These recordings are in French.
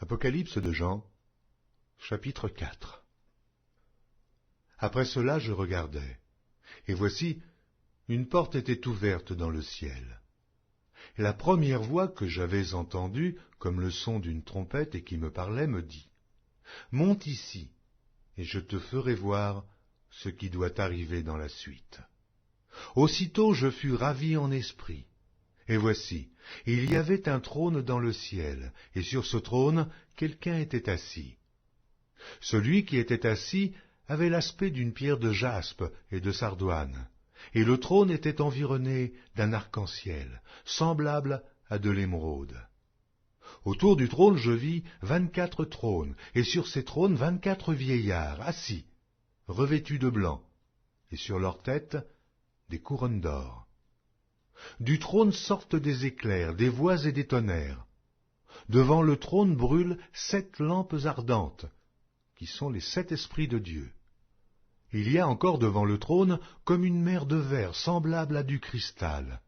Apocalypse de Jean, chapitre 4. Après cela je regardai, et voici, une porte était ouverte dans le ciel. Et la première voix que j'avais entendue, comme le son d'une trompette et qui me parlait, me dit, « Monte ici, et je te ferai voir ce qui doit arriver dans la suite. » Aussitôt je fus ravi en esprit. Et voici, il y avait un trône dans le ciel, et sur ce trône, quelqu'un était assis. Celui qui était assis avait l'aspect d'une pierre de jaspe et de sardoine, et le trône était environné d'un arc-en-ciel, semblable à de l'émeraude. Autour du trône je vis 24 trônes, et sur ces trônes 24 vieillards assis, revêtus de blanc, et sur leurs têtes des couronnes d'or. Du trône sortent des éclairs, des voix et des tonnerres. Devant le trône brûlent 7 lampes ardentes, qui sont les 7 esprits de Dieu. Il y a encore devant le trône comme une mer de verre semblable à du cristal.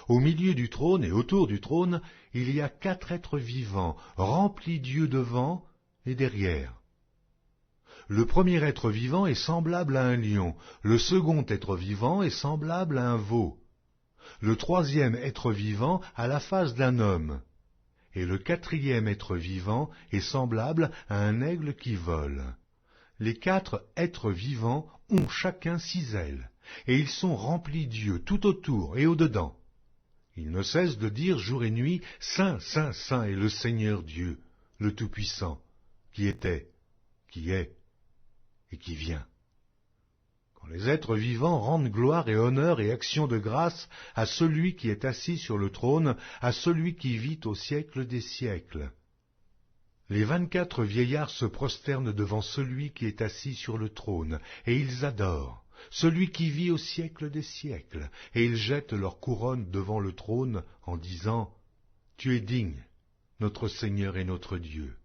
Au milieu du trône et autour du trône, il y a 4 êtres vivants, remplis d'yeux devant et derrière. Le premier être vivant est semblable à un lion, le second être vivant est semblable à un veau. Le troisième être vivant a la face d'un homme, et le quatrième être vivant est semblable à un aigle qui vole. Les 4 êtres vivants ont chacun 6 ailes, et ils sont remplis d'yeux tout autour et au-dedans. Ils ne cessent de dire jour et nuit, « Saint, Saint, Saint est le Seigneur Dieu, le Tout-Puissant, qui était, qui est et qui vient. » Quand les êtres vivants rendent gloire et honneur et action de grâce à celui qui est assis sur le trône, à celui qui vit au siècle des siècles. Les 24 vieillards se prosternent devant celui qui est assis sur le trône, et ils adorent celui qui vit au siècle des siècles, et ils jettent leur couronne devant le trône en disant, « Tu es digne, notre Seigneur et notre Dieu,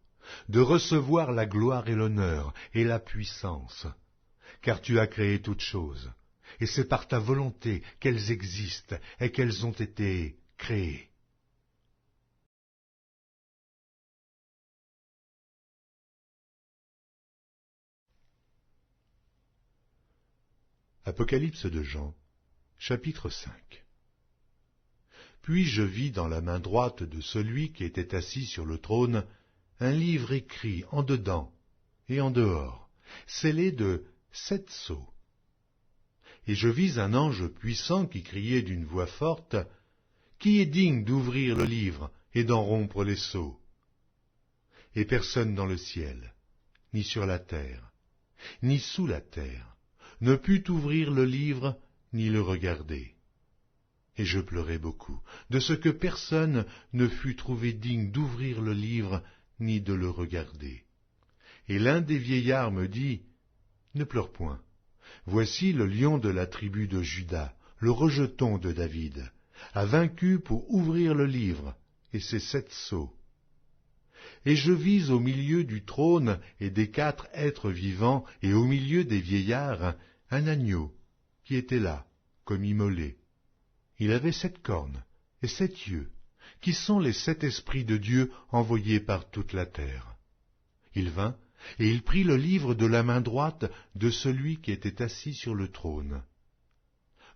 de recevoir la gloire et l'honneur et la puissance. Car tu as créé toutes choses, et c'est par ta volonté qu'elles existent et qu'elles ont été créées. » Apocalypse de Jean, chapitre 5. Puis je vis dans la main droite de celui qui était assis sur le trône un livre écrit en dedans et en dehors, scellé de 7 sceaux. Et je vis un ange puissant qui criait d'une voix forte, « Qui est digne d'ouvrir le livre et d'en rompre les sceaux ?» Et personne dans le ciel, ni sur la terre, ni sous la terre, ne put ouvrir le livre ni le regarder. Et je pleurai beaucoup, de ce que personne ne fut trouvé digne d'ouvrir le livre ni de le regarder. Et l'un des vieillards me dit, « Ne pleure point. Voici le lion de la tribu de Juda, le rejeton de David, a vaincu pour ouvrir le livre et ses 7 sceaux. » Et je vis au milieu du trône et des 4 êtres vivants et au milieu des vieillards un agneau qui était là, comme immolé. Il avait 7 cornes et 7 yeux, qui sont les 7 esprits de Dieu envoyés par toute la terre. Il vint et il prit le livre de la main droite de celui qui était assis sur le trône.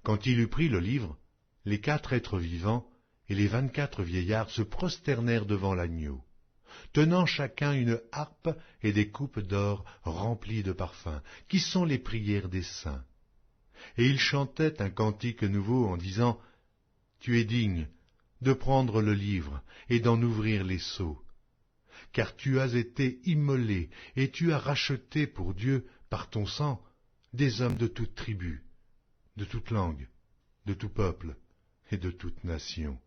Quand il eut pris le livre, les 4 êtres vivants et les 24 vieillards se prosternèrent devant l'agneau, tenant chacun une harpe et des coupes d'or remplies de parfums, qui sont les prières des saints. Et ils chantaient un cantique nouveau en disant, « Tu es digne de prendre le livre et d'en ouvrir les sceaux, car tu as été immolé et tu as racheté pour Dieu par ton sang des hommes de toute tribu, de toute langue, de tout peuple et de toute nation.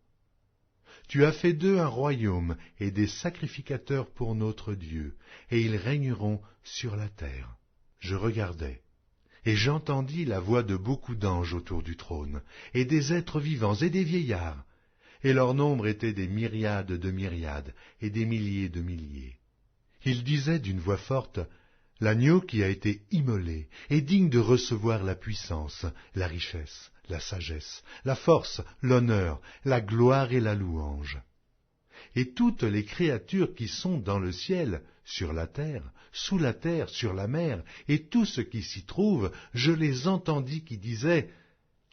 Tu as fait d'eux un royaume et des sacrificateurs pour notre Dieu, et ils régneront sur la terre. » Je regardai, et j'entendis la voix de beaucoup d'anges autour du trône, et des êtres vivants et des vieillards, et leur nombre était des myriades de myriades et des milliers de milliers. Ils disaient d'une voix forte, « L'agneau qui a été immolé est digne de recevoir la puissance, la richesse, la sagesse, la force, l'honneur, la gloire et la louange. » et toutes les créatures qui sont dans le ciel, sur la terre, sous la terre, sur la mer, et tout ce qui s'y trouve, je les entendis qui disaient: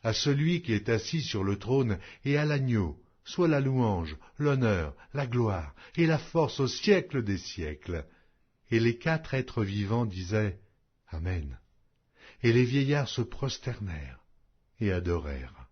à celui qui est assis sur le trône et à l'agneau, soit la louange, l'honneur, la gloire et la force au siècle des siècles. Et les 4 êtres vivants disaient: Amen. Et les vieillards se prosternèrent et adorèrent.